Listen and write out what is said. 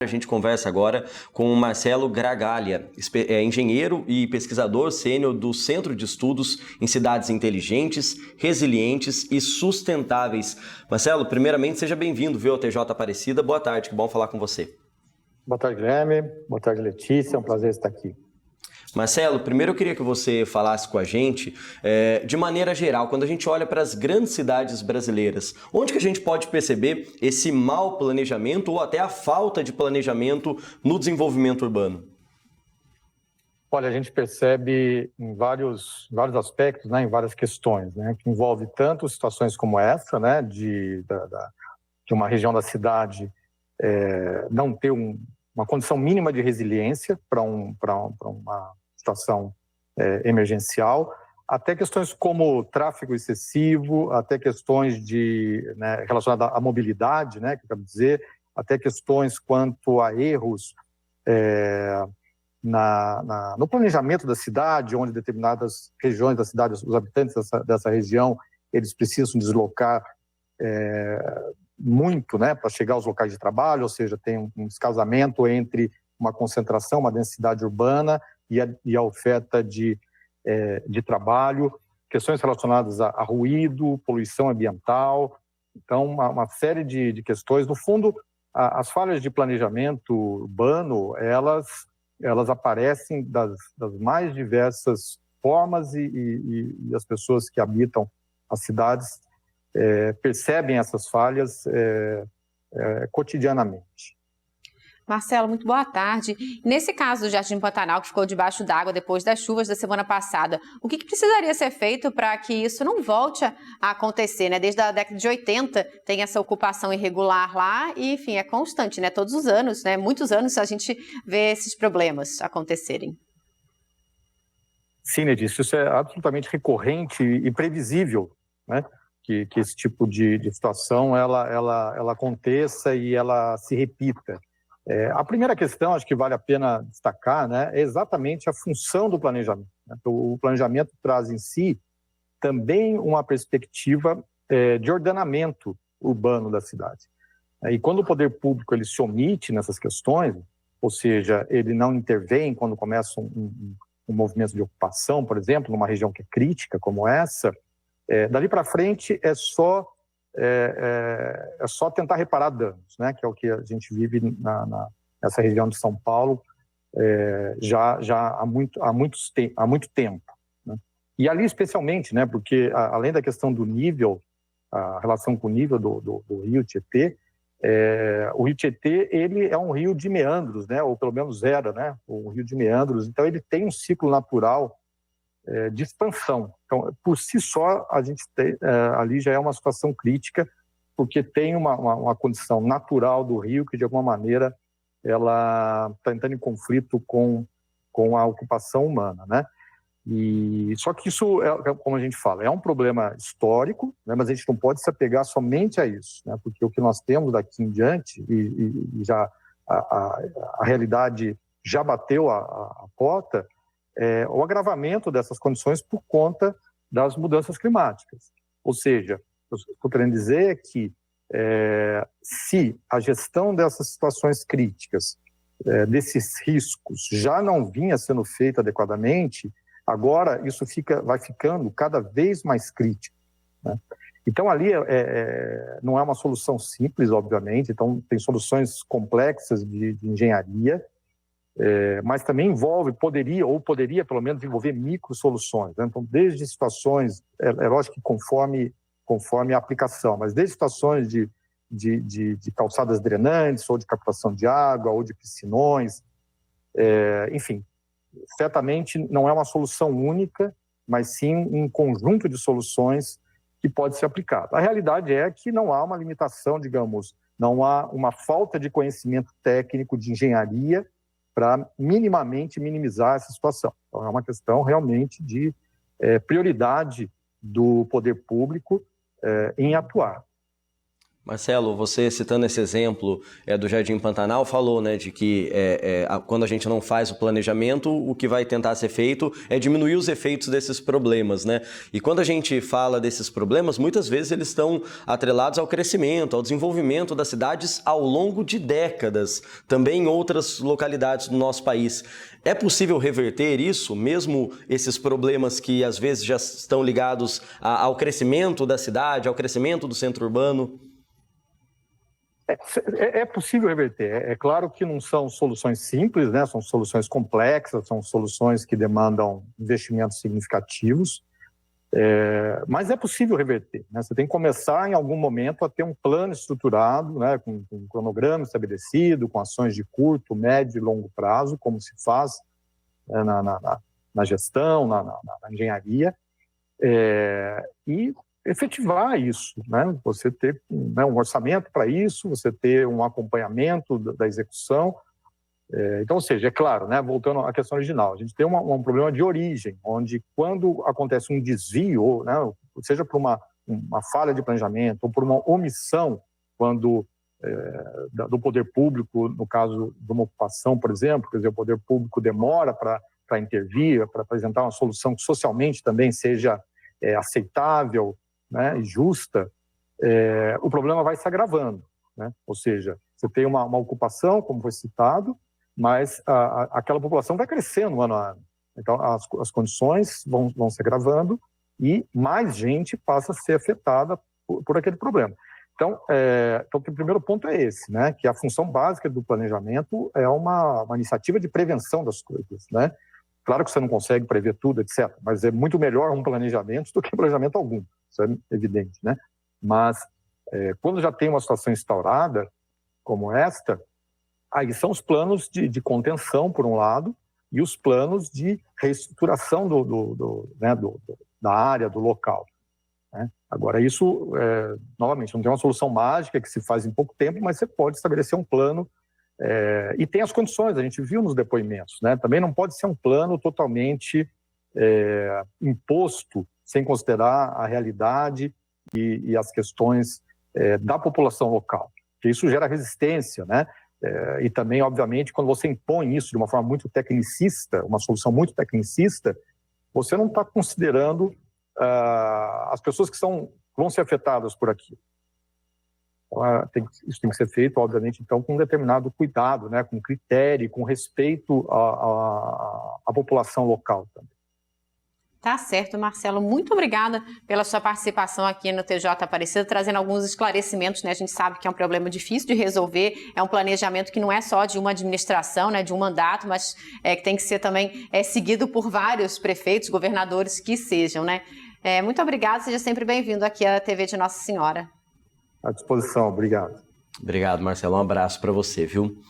A gente conversa agora com o Marcelo Gragaglia, engenheiro e pesquisador sênior do Centro de Estudos em Cidades Inteligentes, Resilientes e Sustentáveis. Marcelo, primeiramente, seja bem-vindo, viu, ao TJ Aparecida. Boa tarde, que bom falar com você. Boa tarde, Guilherme. Boa tarde, Letícia. É um prazer estar aqui. Marcelo, primeiro eu queria que você falasse com a gente, de maneira geral, quando a gente olha para as grandes cidades brasileiras, onde que a gente pode perceber esse mau planejamento ou até a falta de planejamento no desenvolvimento urbano? Olha, a gente percebe em vários aspectos, né, em várias questões, né, que envolve tanto situações como essa, né, de uma região da cidade não ter uma condição mínima de resiliência para uma situação emergencial, até questões como tráfego excessivo, até questões relacionadas à mobilidade, né, que eu quero dizer, até questões quanto a erros no planejamento da cidade, onde determinadas regiões da cidade, os habitantes dessa região, eles precisam deslocar muito, né, para chegar aos locais de trabalho, ou seja, tem um descasamento entre uma concentração, uma densidade urbana e a oferta de trabalho, questões relacionadas a ruído, poluição ambiental, então uma série de questões. No fundo, as falhas de planejamento urbano, elas aparecem das mais diversas formas e as pessoas que habitam as cidades percebem essas falhas cotidianamente. Marcelo, muito boa tarde. Nesse caso do Jardim Pantanal, que ficou debaixo d'água depois das chuvas da semana passada, o que precisaria ser feito para que isso não volte a acontecer, né? Desde a década de 80 tem essa ocupação irregular lá e, enfim, é constante, né? Todos os anos, né? Muitos anos a gente vê esses problemas acontecerem. Sim, Letícia, isso é absolutamente recorrente e previsível, né? Que esse tipo de situação ela aconteça e ela se repita. A primeira questão, acho que vale a pena destacar, né, é exatamente a função do planejamento, né? O planejamento traz em si também uma perspectiva de ordenamento urbano da cidade. E quando o poder público ele se omite nessas questões, ou seja, ele não intervém quando começa um movimento de ocupação, por exemplo, numa região que é crítica como essa, dali para frente é só tentar reparar danos, né? Que é o que a gente vive nessa região de São Paulo já há muito tempo, né? E ali especialmente, né? Porque além da questão do nível, a relação com o nível do rio Tietê, o rio Tietê ele é um rio de meandros, né? Ou pelo menos era, né? Um rio de meandros, então ele tem um ciclo natural de expansão. Então, por si só, a gente tem, ali já é uma situação crítica, porque tem uma condição natural do rio que, de alguma maneira, ela está entrando em conflito com a ocupação humana, né? E, só que isso, como a gente fala, é um problema histórico, né? Mas a gente não pode se apegar somente a isso, né? Porque o que nós temos daqui em diante, e já a realidade já bateu a porta, o agravamento dessas condições por conta das mudanças climáticas. Ou seja, o que eu estou querendo dizer é que se a gestão dessas situações críticas, desses riscos, já não vinha sendo feita adequadamente, agora isso vai ficando cada vez mais crítico, né? Então ali não é uma solução simples, obviamente, então tem soluções complexas de engenharia, mas também poderia pelo menos envolver micro-soluções, né? Então, desde situações, lógico que conforme a aplicação, mas desde situações de calçadas drenantes, ou de captação de água, ou de piscinões, enfim, certamente não é uma solução única, mas sim um conjunto de soluções que pode ser aplicado. A realidade é que não há uma limitação, digamos, não há uma falta de conhecimento técnico de engenharia para minimamente minimizar essa situação. Então, é uma questão realmente de prioridade do poder público em atuar. Marcelo, você citando esse exemplo do Jardim Pantanal, falou, né, de que quando a gente não faz o planejamento, o que vai tentar ser feito é diminuir os efeitos desses problemas, né? E quando a gente fala desses problemas, muitas vezes eles estão atrelados ao crescimento, ao desenvolvimento das cidades ao longo de décadas, também em outras localidades do nosso país. É possível reverter isso, mesmo esses problemas que às vezes já estão ligados ao crescimento da cidade, ao crescimento do centro urbano? É possível reverter. É claro que não são soluções simples, né? São soluções complexas, são soluções que demandam investimentos significativos, mas é possível reverter, né? Você tem que começar em algum momento a ter um plano estruturado, né? Com um cronograma estabelecido, com ações de curto, médio e longo prazo, como se faz na gestão, na engenharia, e efetivar isso, né? Você ter um orçamento para isso, você ter um acompanhamento da execução. Então, ou seja, é claro, né? Voltando à questão original, a gente tem um problema de origem, onde quando acontece um desvio, né? Seja por uma falha de planejamento ou por uma omissão, quando do poder público, no caso de uma ocupação, por exemplo, quer dizer, o poder público demora para intervir, para apresentar uma solução que socialmente também seja aceitável, né, e justa, o problema vai se agravando, né? Ou seja, você tem uma ocupação, como foi citado, mas aquela população vai crescendo ano a ano. Então, as condições vão se agravando e mais gente passa a ser afetada por aquele problema. Então, o primeiro ponto é esse, né, que a função básica do planejamento é uma iniciativa de prevenção das coisas, né? Claro que você não consegue prever tudo, etc., mas é muito melhor um planejamento do que planejamento algum, isso é evidente, né? Mas quando já tem uma situação instaurada como esta, aí são os planos de contenção, por um lado, e os planos de reestruturação da área, do local, né? Agora, isso, novamente, não tem uma solução mágica que se faz em pouco tempo, mas você pode estabelecer um plano. E tem as condições, a gente viu nos depoimentos, né? Também não pode ser um plano totalmente imposto, sem considerar a realidade e as questões da população local, porque isso gera resistência, né? E também, obviamente, quando você impõe isso de uma forma muito tecnicista, uma solução muito tecnicista, você não está considerando as pessoas que vão ser afetadas por aquilo. Isso tem que ser feito, obviamente, então, com um determinado cuidado, né, com critério, com respeito à população local também. Tá certo, Marcelo. Muito obrigada pela sua participação aqui no TJ Aparecida, trazendo alguns esclarecimentos, né? A gente sabe que é um problema difícil de resolver, é um planejamento que não é só de uma administração, né, de um mandato, mas que tem que ser também seguido por vários prefeitos, governadores que sejam, né? Muito obrigada, seja sempre bem-vindo aqui à TV de Nossa Senhora. À disposição, obrigado. Obrigado, Marcelo. Um abraço para você, viu?